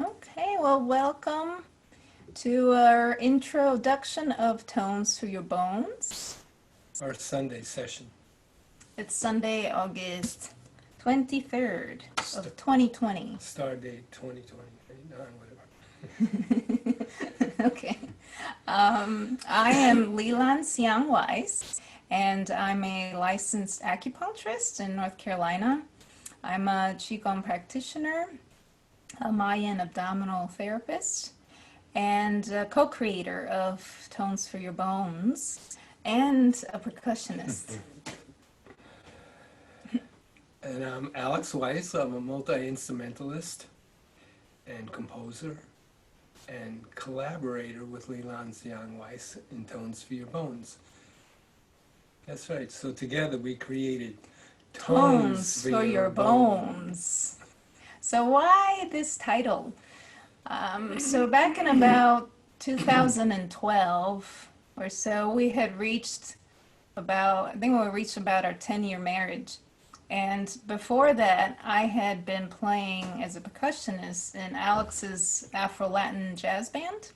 Okay, well, welcome to our introduction of Tones for Your Bones. Our Sunday session. It's Sunday, August 23rd of 2020. Star date 2020, whatever. Okay. I am Li-Lan Weiss, and I'm a licensed acupuncturist in North Carolina. I'm a Qigong practitioner, a Mayan abdominal therapist, and a co-creator of Tones for Your Bones, and a percussionist. And I'm Alex Weiss. I'm a multi-instrumentalist and composer and collaborator with Li-Lan Weiss in Tones for Your Bones. That's right. So together we created Tones for Your Bones. So why this title? So back in about 2012 or so, we had reached about, I think we reached about our 10-year marriage. And before that, I had been playing as a percussionist in Alex's Afro-Latin jazz band.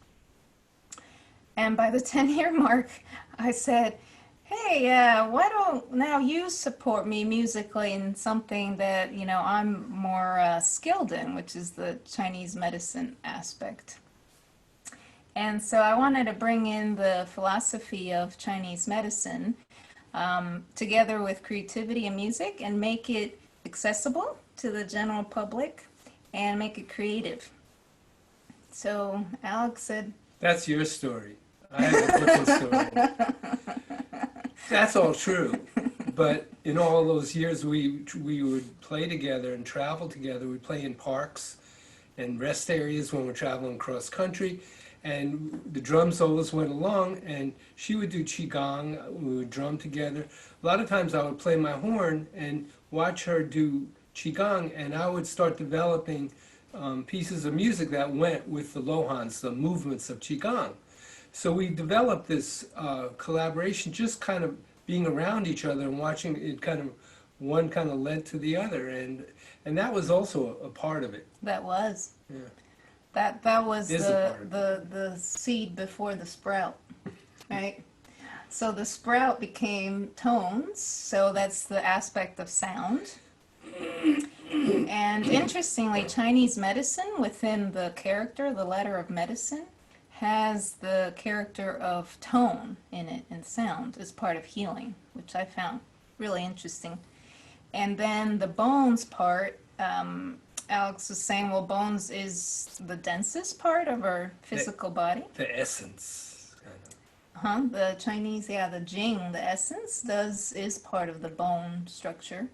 And by the 10-year mark, I said, hey, why don't now you support me musically in something that, I'm more skilled in, which is the Chinese medicine aspect. And so I wanted to bring in the philosophy of Chinese medicine together with creativity and music and make it accessible to the general public and make it creative. So Alex said, That's your story. I have a different story. That's all true. But in all those years, we would play together and travel together. We'd play in parks and rest areas when we're traveling cross country. And the drums always went along, and she would do qigong. We would drum together. A lot of times I would play my horn and watch her do qigong, and I would start developing pieces of music that went with the lohans, the movements of qigong. So we developed this collaboration, just kind of being around each other and watching it one kind of led to the other, and that was also a part of it. that was. Yeah. That was Is a part of the seed before the sprout, right? So the sprout became tones, so that's the aspect of sound. And interestingly, Chinese medicine within the character, the letter of medicine, has the character of tone in it and sound as part of healing, which I found really interesting. And then the bones part, Alex was saying, well, bones is the densest part of our physical body. The essence, kind of. The Chinese, the Jing, the essence, is part of the bone structure.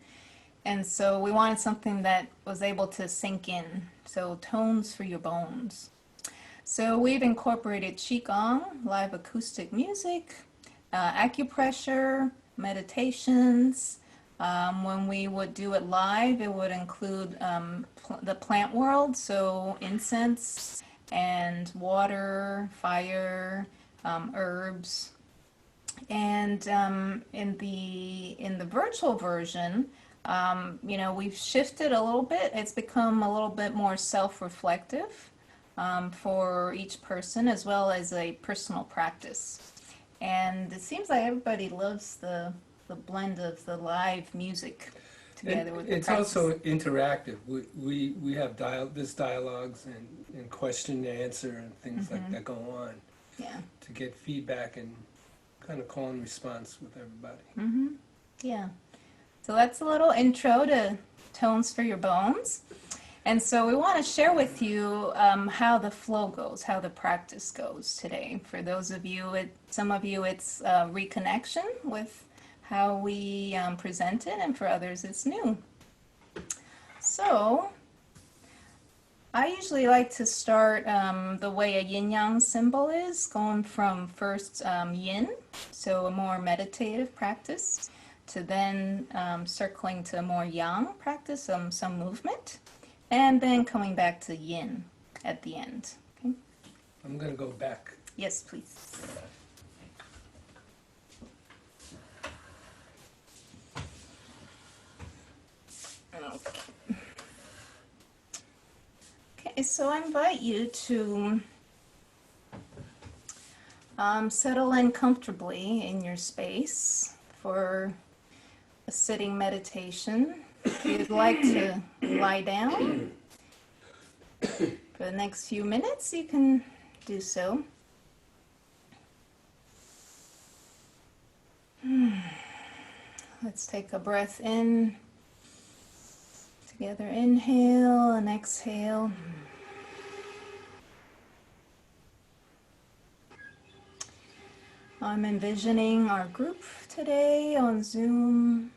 And so we wanted something that was able to sink in. So tones for your bones. So we've incorporated qigong, live acoustic music, acupressure, meditations. When we would do it live, it would include the plant world, so incense and water, fire, herbs. And in the virtual version, we've shifted a little bit. It's become a little bit more self-reflective for each person, as well as a personal practice. And it seems like everybody loves the blend of the live music together with the It's practice. also interactive. We have there's dialogues and question and answer and things like that go on Yeah. to get feedback and kind of call and response with everybody. Yeah. So that's a little intro to Tones for Your Bones. And so we want to share with you how the flow goes, how the practice goes today. For those of you, some of you, it's reconnection with how we present it, and for others, it's new. So I usually like to start the way a yin-yang symbol is, going from first yin, so a more meditative practice, to then circling to a more yang practice, some movement, and then coming back to yin at the end. Okay? I'm going to go back. Yes, please. Okay. so I invite you to settle in comfortably in your space for a sitting meditation. If you'd like to lie down for the next few minutes, you can do so. Let's take a breath in. Together, inhale and exhale. I'm envisioning our group today on Zoom,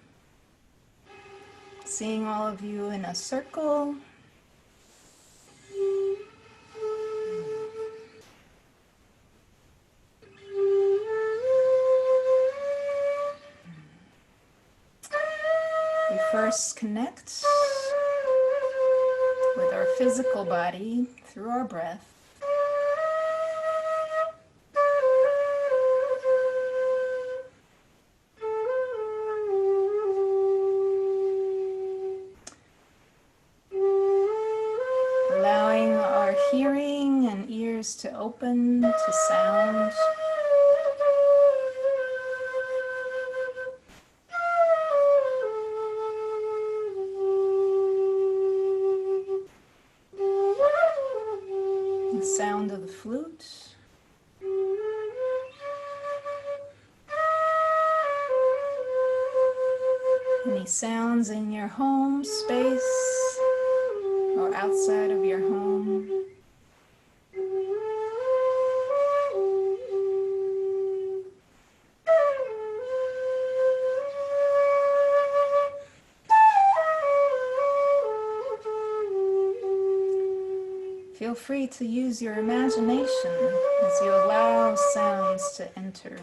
seeing all of you in a circle. We first connect with our physical body through our breath. Allowing our hearing and ears to open to sound. The sound of the flute. Any sounds in your home space or outside of your home. Feel free to use your imagination as you allow sounds to enter.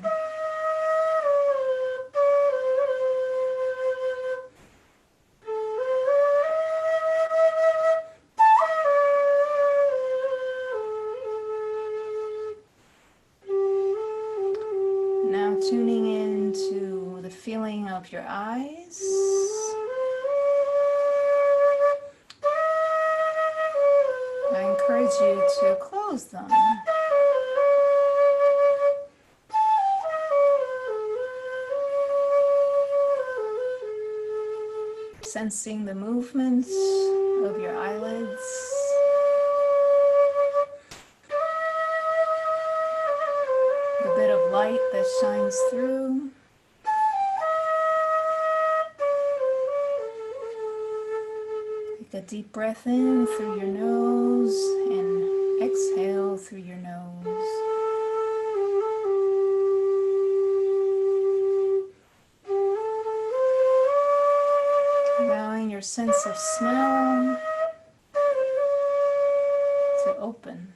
Now tuning into the feeling of your eyes. I encourage you to close them. Sensing the movement of your eyelids. The bit of light that shines through. Take a deep breath in through your nose and exhale through your nose. Allowing your sense of smell to open.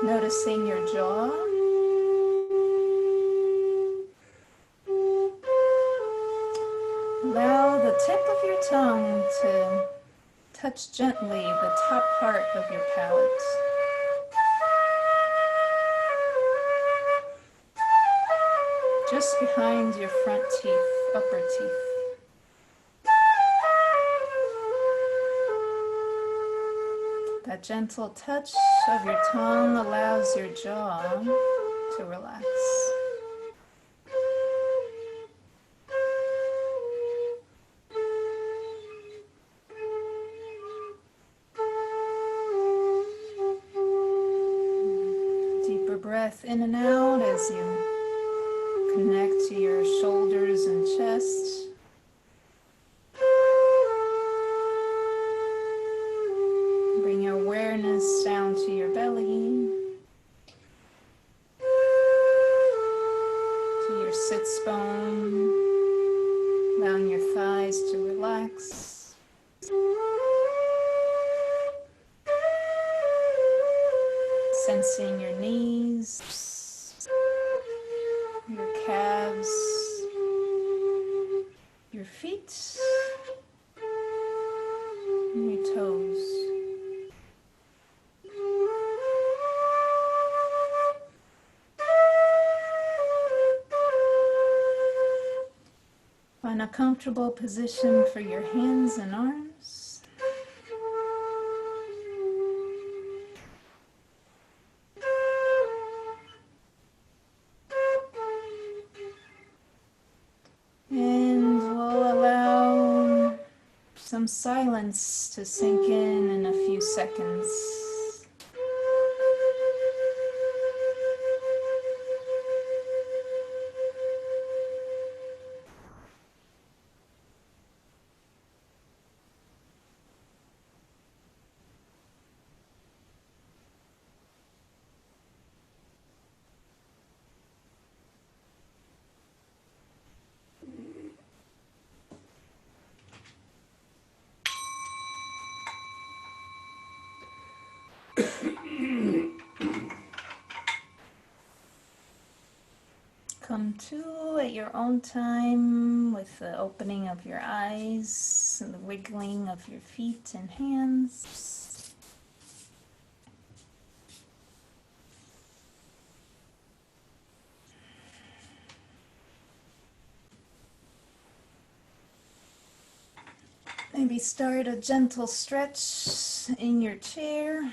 Noticing your jaw. Allow the tip of your tongue to touch gently the top part of your palate. Just behind your front teeth, upper teeth. That gentle touch of your tongue allows your jaw to relax. Deeper breath in and out as you connect to your shoulders and chest. Bring your awareness down to your belly, to your sits bone, allowing your thighs to relax. Sensing your knees, your calves, your feet, and your toes. comfortable position for your hands and arms. And we'll allow some silence to sink in a few seconds. Come to at your own time with the opening of your eyes and the wiggling of your feet and hands. Maybe start a gentle stretch in your chair.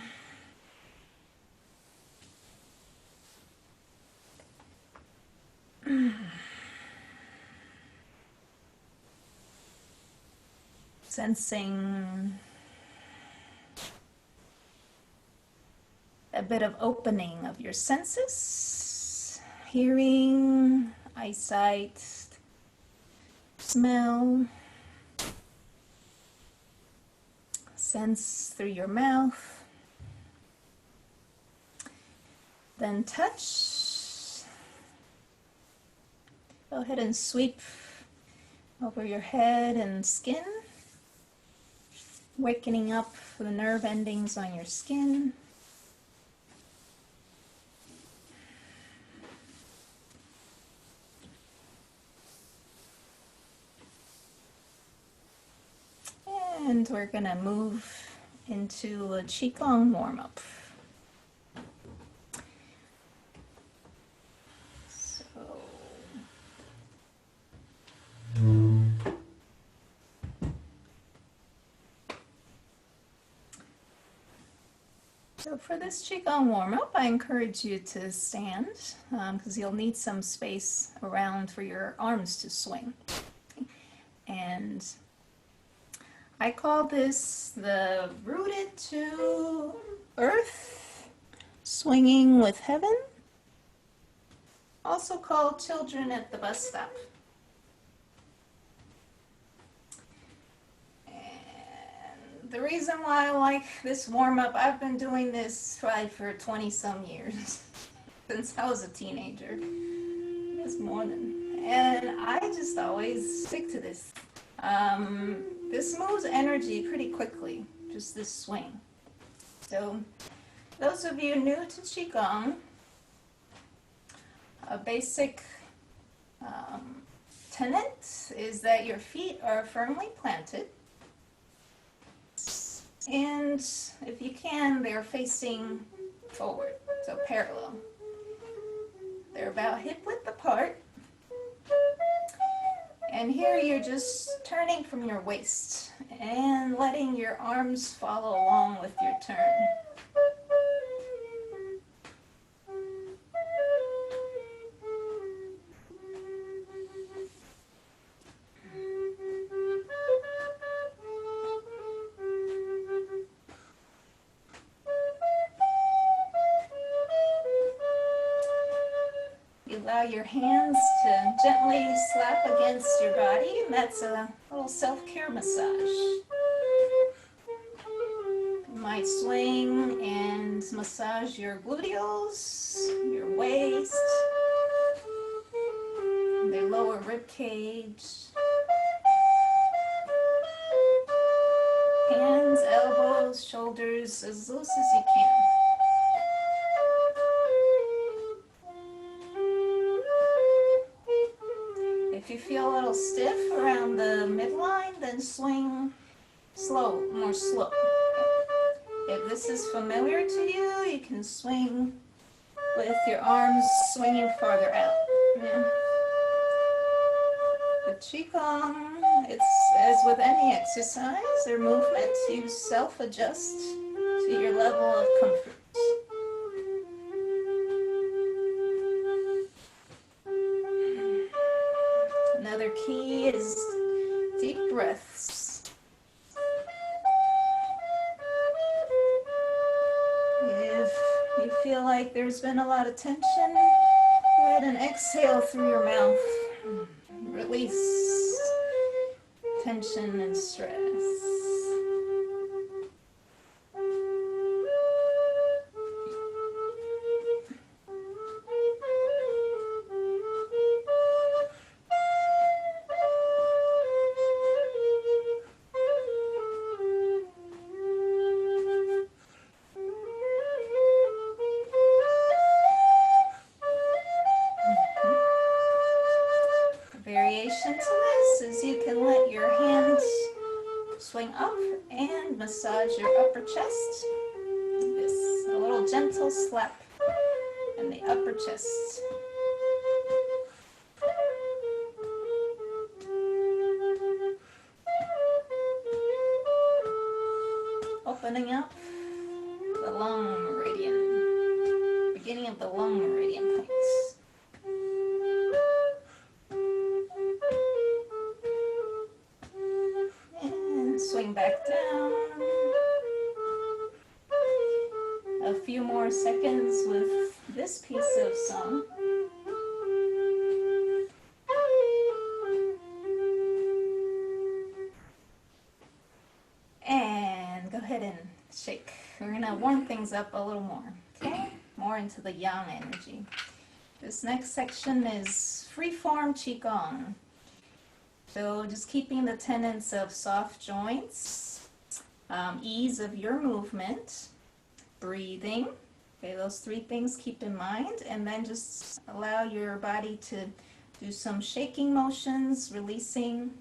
Sensing a bit of opening of your senses, hearing, eyesight, smell, sense through your mouth, then touch. Go ahead and sweep over your head and skin, wakening up the nerve endings on your skin. And we're going to move into a Qigong warm-up. So for this Qigong warm-up, I encourage you to stand because you'll need some space around for your arms to swing. And I call this the rooted to earth, swinging with heaven, also called children at the bus stop. And the reason why I like this warm-up, I've been doing this probably for 20-some years, since I was a teenager. It's more than, and I just always stick to this. This moves energy pretty quickly, just this swing. So those of you new to Qigong, a basic tenet is that your feet are firmly planted, and if you can, they're facing forward, so parallel. They're about hip width apart. And here you're just turning from your waist and letting your arms follow along with your turn. Allow your hands to gently slap against your body, and that's a little self-care massage. You might swing and massage your gluteals, your waist, the lower rib cage, hands, elbows, shoulders, as loose as you can. If you feel a little stiff around the midline, then swing slow, more slow. If this is familiar to you, you can swing with your arms swinging farther out. Yeah. If Qigong, it's as with any exercise or movement, you self-adjust to your level of comfort. Another key is deep breaths. If you feel like there's been a lot of tension, go ahead and exhale through your mouth. Release tension and stress. Variation to this is you can let your hands swing up and massage your upper chest. This, a little gentle slap in the upper chest. Opening up the lung meridian, beginning of the lung meridian points. Swing back down. A few more seconds with this piece of song. And go ahead and shake. We're gonna warm things up a little more, okay? More into the yang energy. This next section is freeform Qigong. So just keeping the tenets of soft joints, ease of your movement, breathing. Okay, those three things keep in mind, and then just allow your body to do some shaking motions, releasing.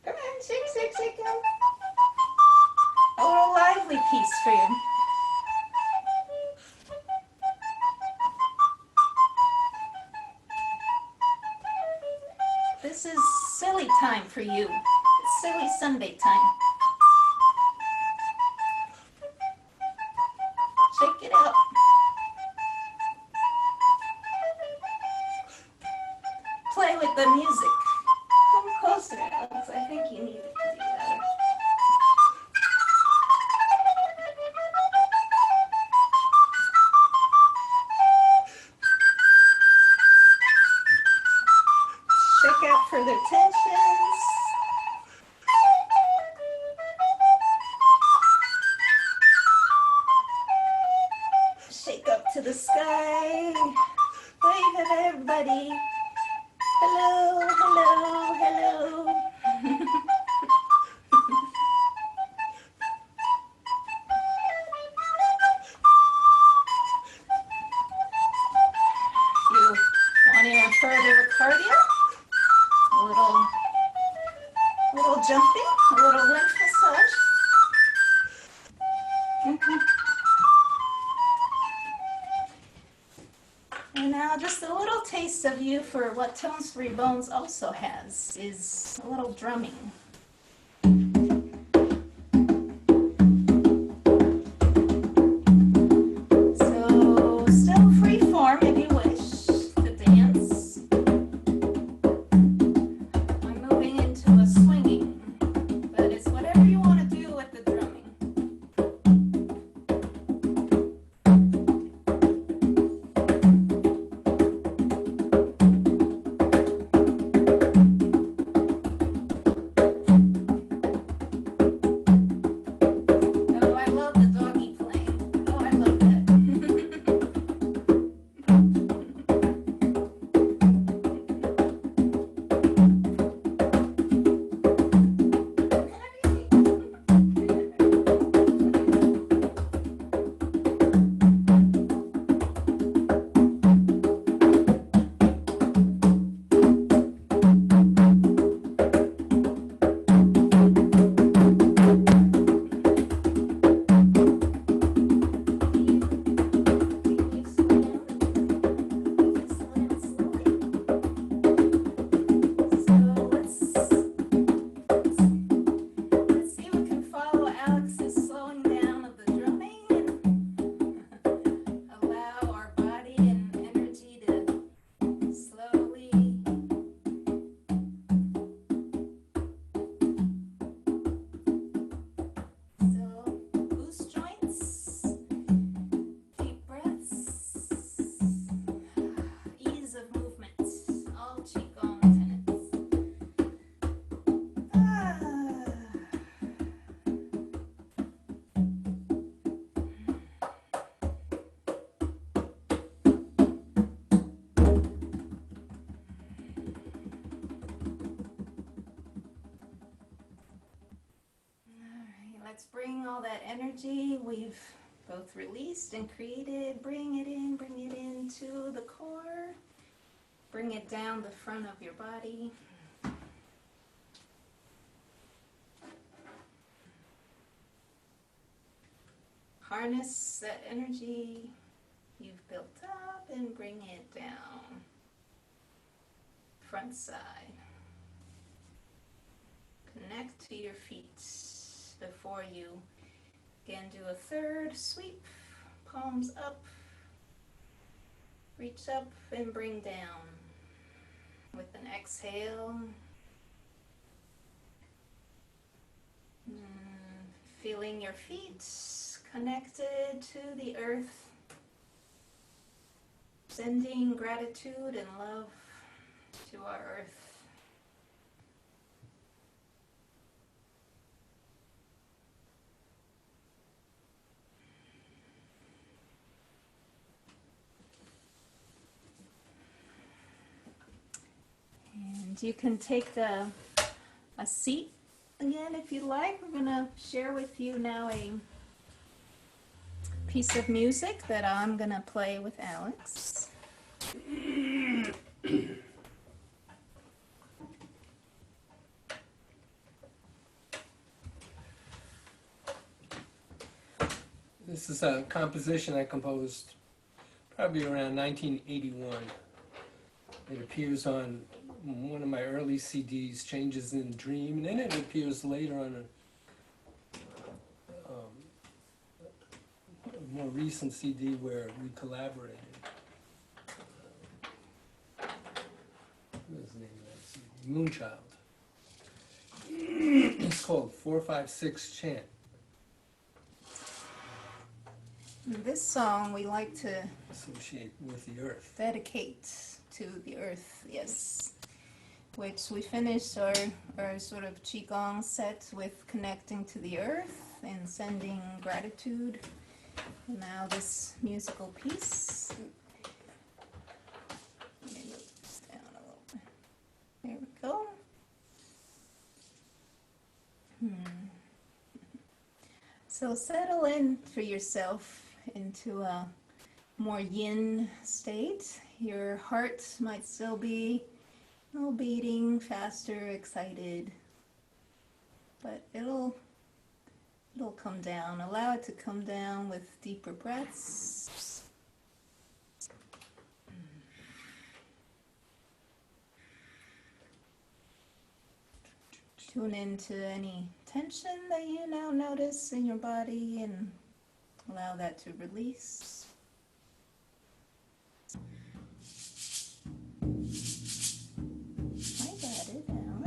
Come on, shake, shake, shake. A little lively piece for you. This is silly time for you. It's silly Sunday time. Shake it out. Play with the music. Come closer, Alex. I think you need to do that. Shake out further tensions. Shake up to the sky. Wave at everybody. Hello, hello, hello. You want even further cardio? A little jumping, a little lymph massage. And now just a little taste of you for what Tones for Your Bones also has, is a little drumming. So still free form if you wish to dance. I'm moving into a swinging, but it's whatever you want to do with the drumming. let's bring all that energy we've both released and created, bring it into the core. Bring it down the front of your body. Harness that energy you've built up and bring it down. Front side. Connect to your feet before you again do a third sweep. Palms up. Reach up and bring down. With an exhale. Feeling your feet connected to the earth. Sending gratitude and love to our earth. And you can take a seat again if you like. We're going to share with you now a piece of music that I'm going to play with Alex. This is a composition I composed probably around 1981. It appears on one of my early CDs, Changes in Dream, and then it appears later on a more recent CD where we collaborated. What was the name of that CD? Moonchild. It's called 456 Chant. This song we like to Associate with the earth. dedicate to the earth, yes. Which we finished our sort of Qigong set with connecting to the earth and sending gratitude. And now this musical piece. Let me move this down a little bit. There we go. So settle in for yourself into a more yin state. Your heart might still be beating faster, excited, but it'll come down. Allow it to come down with deeper breaths. Tune into any tension that you now notice in your body and allow that to release. I got it, Alex.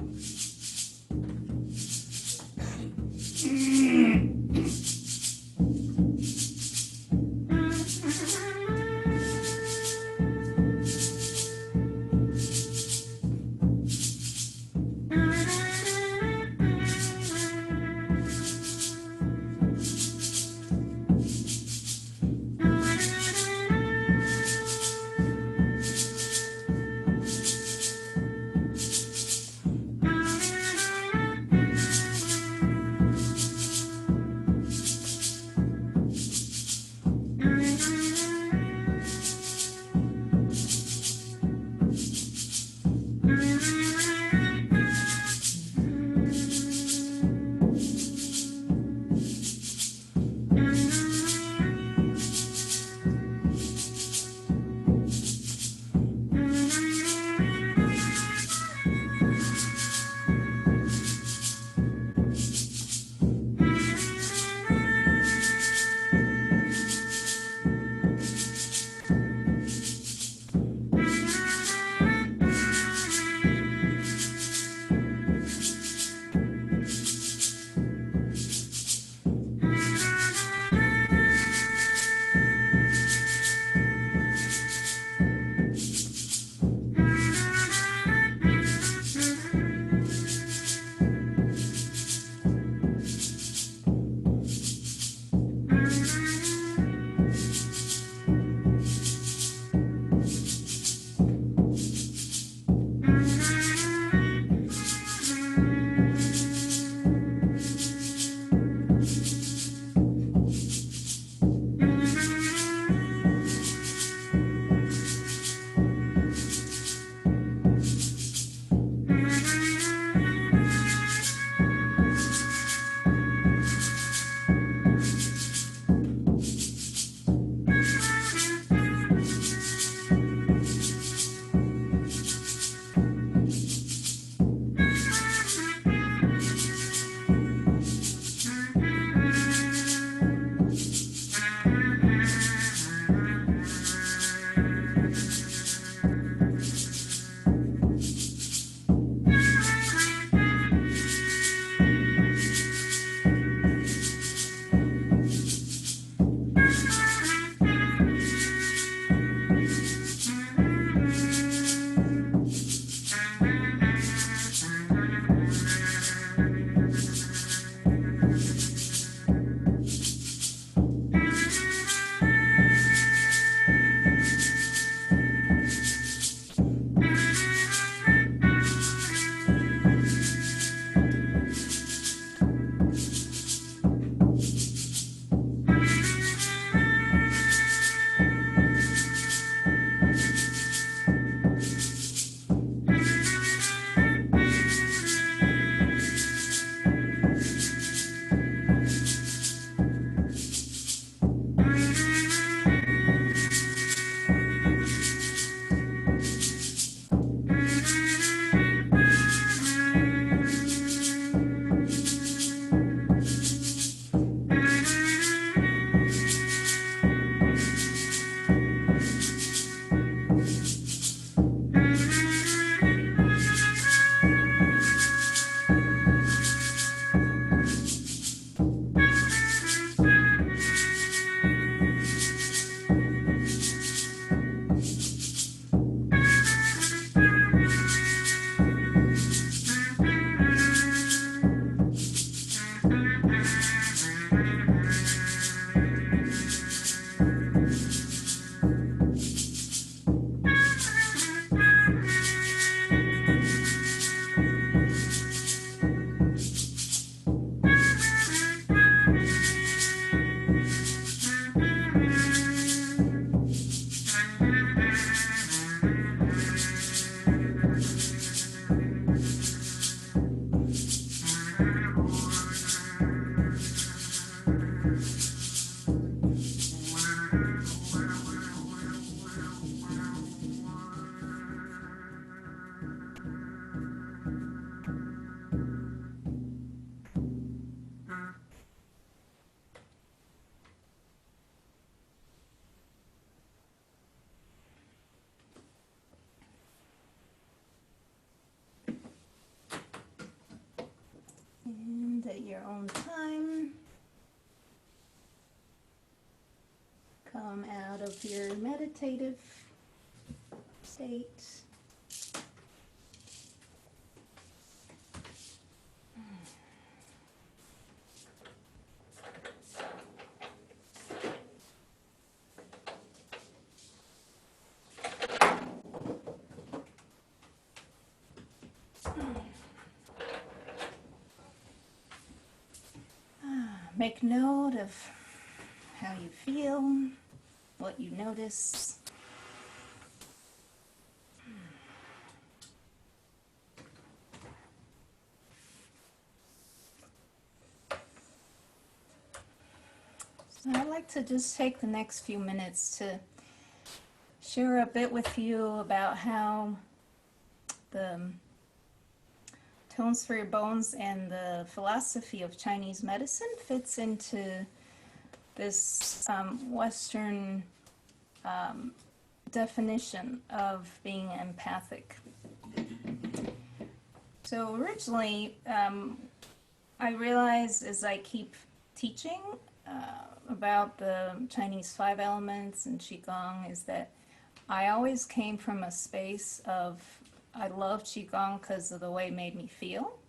And at your own time, come out of your meditative state. Make note of how you feel, what you notice. So I'd like to just take the next few minutes to share a bit with you about how the tones for your bones and the philosophy of Chinese medicine fits into this Western definition of being empathic. So originally, I realized as I keep teaching about the Chinese 5 elements and Qigong is that I always came from a space of I love Qigong because of the way it made me feel,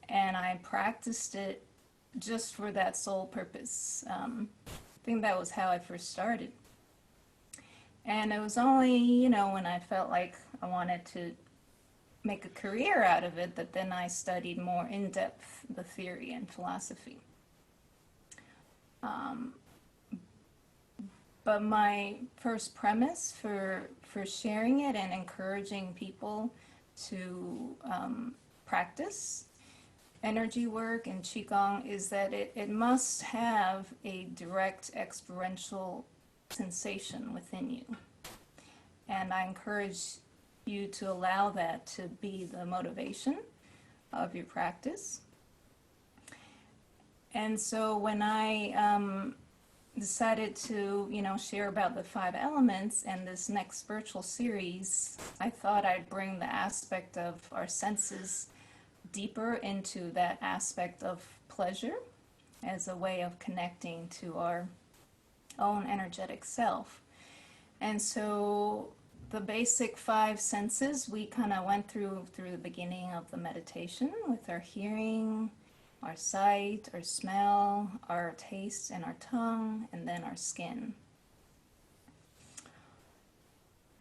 and I practiced it just for that sole purpose. I think that was how I first started. And it was only, you know, when I felt like I wanted to make a career out of it that then I studied more in depth the theory and philosophy. But my first premise for sharing it and encouraging people to practice energy work and Qigong is that it must have a direct experiential sensation within you. And I encourage you to allow that to be the motivation of your practice. And so when I decided to, you know, share about the 5 elements and this next spiritual series, I thought I'd bring the aspect of our senses deeper into that aspect of pleasure as a way of connecting to our own energetic self. And so the basic 5 senses we kind of went through the beginning of the meditation with our hearing, our sight, our smell, our taste, and our tongue, and then our skin.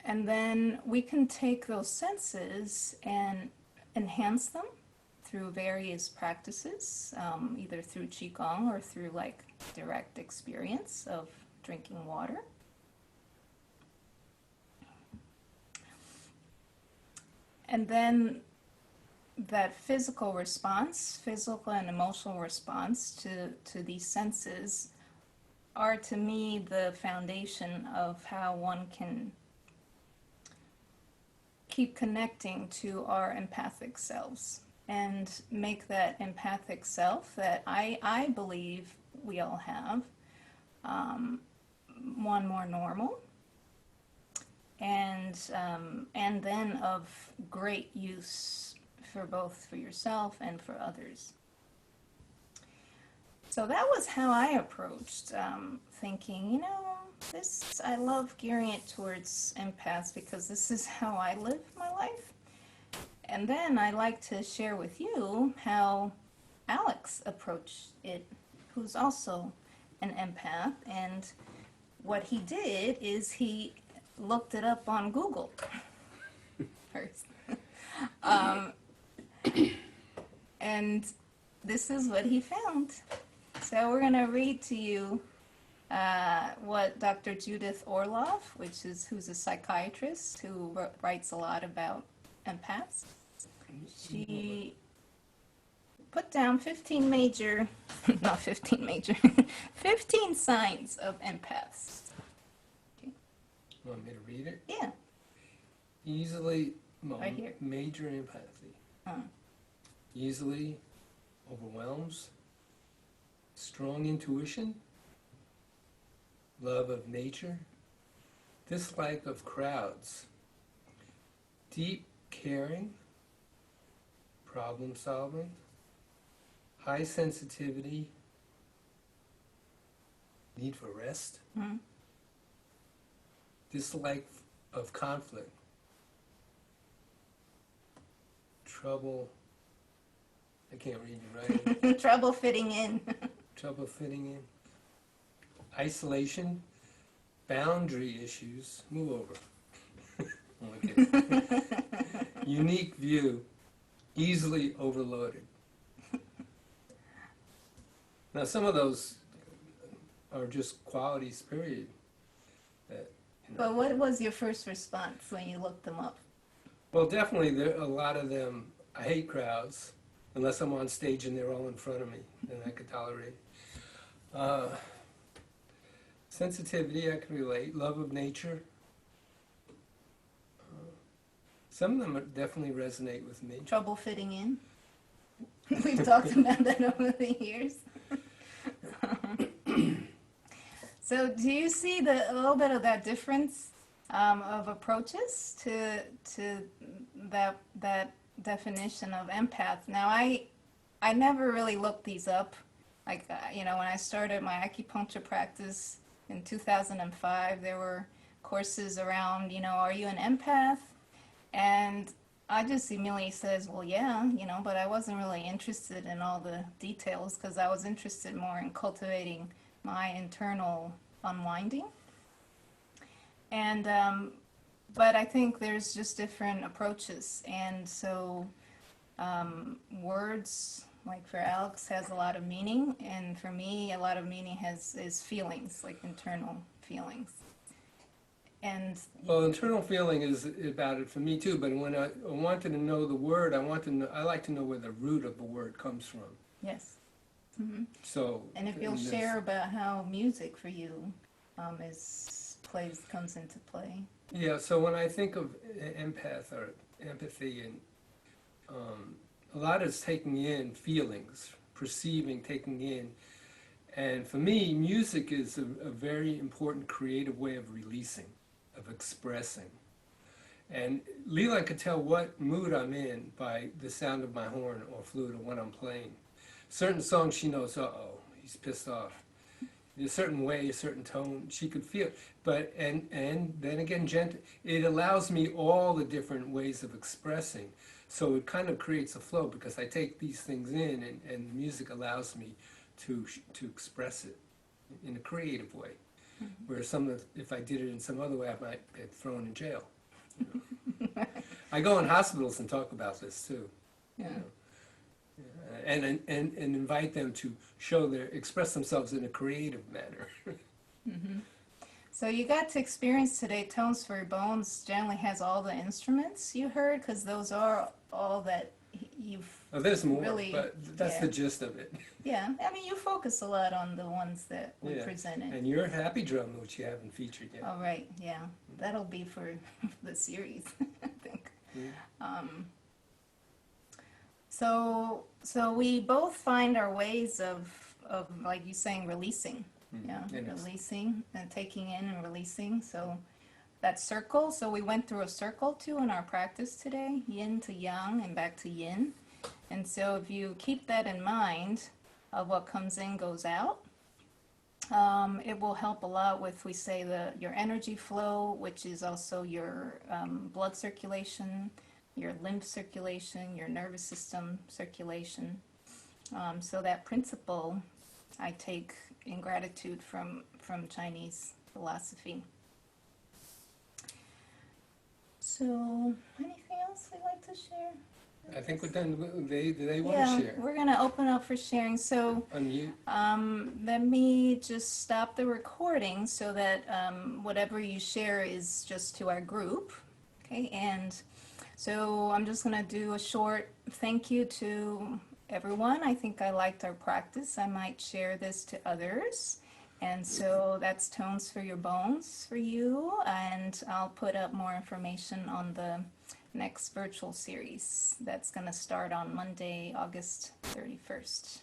And then we can take those senses and enhance them through various practices, either through Qigong or through like direct experience of drinking water. And then that physical response, physical and emotional response to these senses are to me the foundation of how one can keep connecting to our empathic selves and make that empathic self that I believe we all have one more normal and then of great use for both for yourself and for others. So that was how I approached thinking, you know, this, I love gearing it towards empaths because this is how I live my life. And then I like to share with you how Alex approached it, who's also an empath, and what he did is he looked it up on Google first. um, and this is what he found. So we're going to read to you what Dr. Judith Orloff, who's a psychiatrist who writes a lot about empaths. She put down 15 major, not 15 major, 15 signs of empaths. You want me to read it? Yeah. Easily, Right here. major empathy. Oh. Easily overwhelms, strong intuition, love of nature, dislike of crowds, deep caring, problem solving, high sensitivity, need for rest, Hmm. dislike of conflict, trouble, I can't read your writing, Trouble fitting in. trouble fitting in, isolation, boundary issues, move over. Okay. Unique view, easily overloaded. Now, some of those are just qualities, period. That, But what was your first response when you looked them up? well, definitely, there a lot of them. I hate crowds, unless I'm on stage and they're all in front of me, then I could tolerate. Sensitivity, I can relate. Love of nature. Some of them definitely resonate with me. Trouble fitting in? We've talked about that over the years. So do you see a little bit of that difference of approaches to that definition of empath? Now, I never really looked these up. Like, when I started my acupuncture practice in 2005, there were courses around, are you an empath? And I just immediately says, well, yeah, but I wasn't really interested in all the details because I was interested more in cultivating my internal unwinding. And, but I think there's just different approaches. And so words, like for Alex, has a lot of meaning. And for me, a lot of meaning is feelings, like internal feelings. And well, internal feeling is about it for me too. But when I wanted to know the word, I like to know where the root of the word comes from. yes. Mm-hmm. So. And if you'll share about how music for you comes into play. Yeah. So when I think of empath or empathy, and a lot is taking in feelings, perceiving, taking in. And for me, music is a very important creative way of releasing, of expressing. And Li-Lan could tell what mood I'm in by the sound of my horn or flute or when I'm playing. Certain songs she knows, uh-oh, he's pissed off. A certain way, a certain tone, she could feel. But, and then again, it allows me all the different ways of expressing. So it kind of creates a flow because I take these things in and music allows me to express it in a creative way. Mm-hmm. Where if I did it in some other way, I might get thrown in jail. I go in hospitals and talk about this too. Yeah. And invite them to express themselves in a creative manner. Mm-hmm. So you got to experience today Tones for Your Bones generally has all the instruments you heard, because those are all that you've there's more, really, but that's the gist of it. Yeah, I mean, you focus a lot on the ones that we presented. And your happy drum, which you haven't featured yet. Oh, right, yeah. That'll be for the series, I think. Yeah. So we both find our ways of like you saying, releasing. Releasing and taking in and releasing. So that circle, so we went through a circle too in our practice today, yin to yang and back to yin. And so if you keep that in mind of what comes in goes out, it will help a lot with, we say, your energy flow, which is also your blood circulation, your lymph circulation, your nervous system circulation. So that principle I take in gratitude from Chinese philosophy. So, anything else we'd like to share? I think we're done. They want Yeah, to share. we're gonna open up for sharing. So, Unmute. let me just stop the recording so that whatever you share is just to our group. Okay, and so I'm just gonna do a short thank you to everyone. I think I liked our practice. I might share this to others. And so that's Tones for Your Bones for you. And I'll put up more information on the next virtual series that's going to start on Monday, August 31st.